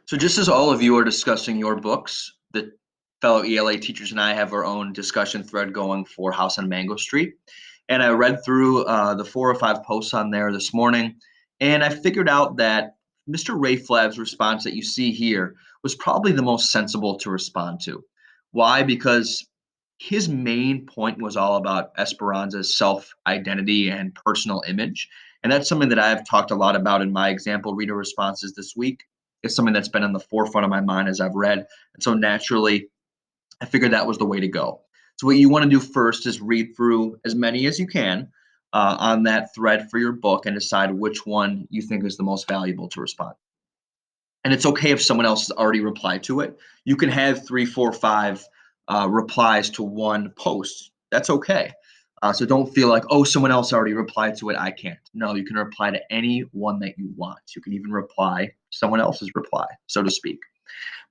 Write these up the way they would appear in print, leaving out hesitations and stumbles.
So just as all of you are discussing your books, the fellow ELA teachers and I have our own discussion thread going for House on Mango Street. And I read through the 4 or 5 posts on there this morning, and I figured out that Mr. Ray Flab's response that you see here was probably the most sensible to respond to. Why? Because his main point was all about Esperanza's self-identity and personal image. And that's something that I've talked a lot about in my example reader responses this week. It's something that's been in the forefront of my mind as I've read. And so naturally, I figured that was the way to go. So what you want to do first is read through as many as you can on that thread for your book and decide which one you think is the most valuable to respond. And it's okay if someone else has already replied to it. You can have 3, 4, 5 replies to one post. That's okay. So don't feel like, oh, someone else already replied to it. I can't. No, you can reply to any one that you want. You can even reply someone else's reply, so to speak.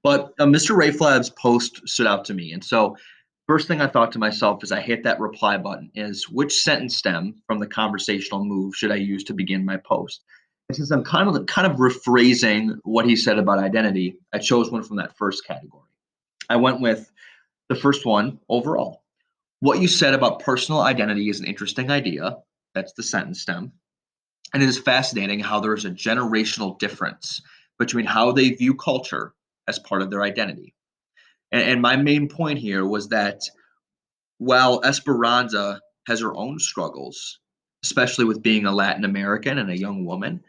But Mr. Ray Flab's post stood out to me. And so first thing I thought to myself as I hit that reply button is which sentence stem from the conversational move should I use to begin my post? And since I'm kind of rephrasing what he said about identity, I chose one from that first category. I went with the first one overall. What you said about personal identity is an interesting idea. That's the sentence stem. And it is fascinating how there is a generational difference between how they view culture as part of their identity. And my main point here was that while Esperanza has her own struggles, especially with being a Latin American and a young woman,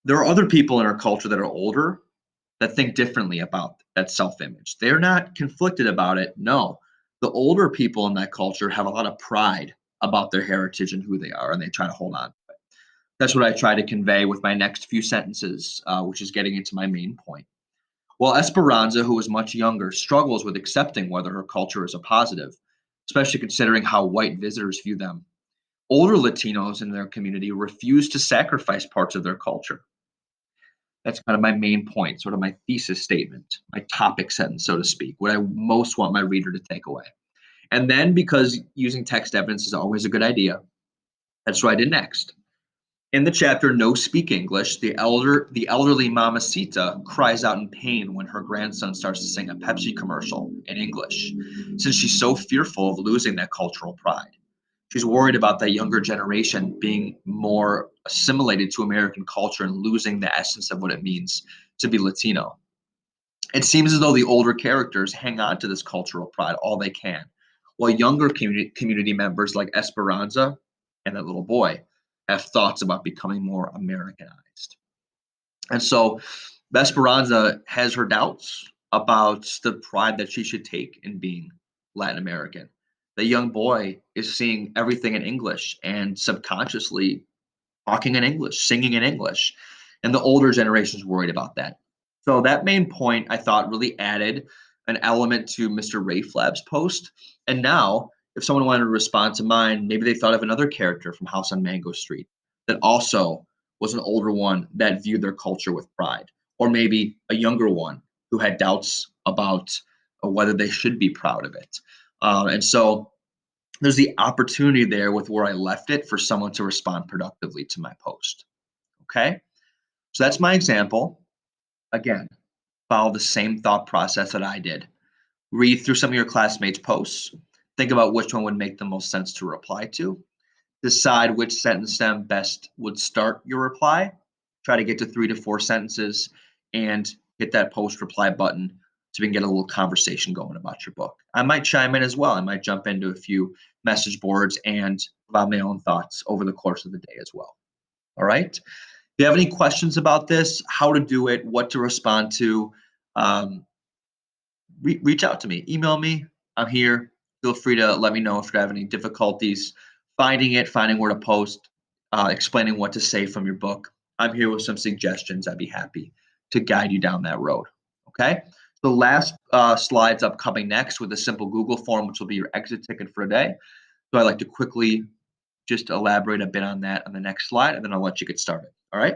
there are other people in our culture that are older that think differently about that self image. They're not conflicted about it. No, the older people in that culture have a lot of pride about their heritage and who they are, and they try to hold on to it. That's what I try to convey with my next few sentences, which is getting into my main point. While Esperanza, who is much younger, struggles with accepting whether her culture is a positive, especially considering how white visitors view them. Older Latinos in their community refuse to sacrifice parts of their culture. That's kind of my main point, sort of my thesis statement, my topic sentence, so to speak, what I most want my reader to take away. And then, because using text evidence is always a good idea, that's what I did next. In the chapter No Speak English, the elderly Mamacita cries out in pain when her grandson starts to sing a Pepsi commercial in English, since she's so fearful of losing that cultural pride. She's worried about that younger generation being more assimilated to American culture and losing the essence of what it means to be Latino. It seems as though the older characters hang on to this cultural pride all they can, while younger community members like Esperanza and that little boy have thoughts about becoming more Americanized. And so Esperanza has her doubts about the pride that she should take in being Latin American. The young boy is seeing everything in English and subconsciously talking in English, singing in English. And the older generation is worried about that. So that main point I thought really added an element to Mr. Ray Flab's post. And now, if someone wanted to respond to mine, maybe they thought of another character from House on Mango Street that also was an older one that viewed their culture with pride, or maybe a younger one who had doubts about whether they should be proud of it. And so there's the opportunity there with where I left it for someone to respond productively to my post. Okay. So that's my example. Again, follow the same thought process that I did. Read through some of your classmates' posts. Think about which one would make the most sense to reply to. Decide which sentence stem best would start your reply. Try to get to 3 to 4 sentences and hit that post reply button so we can get a little conversation going about your book. I might chime in as well. I might jump into a few message boards and about my own thoughts over the course of the day as well. All right. If you have any questions about this, how to do it, what to respond to, um, reach out to me, email me. I'm here. Feel free to let me know if you have any difficulties finding it, finding where to post, explaining what to say from your book. I'm here with some suggestions. I'd be happy to guide you down that road. Okay. The last slide's upcoming next with a simple Google form, which will be your exit ticket for a day. So I'd like to quickly just elaborate a bit on that on the next slide, and then I'll let you get started. All right.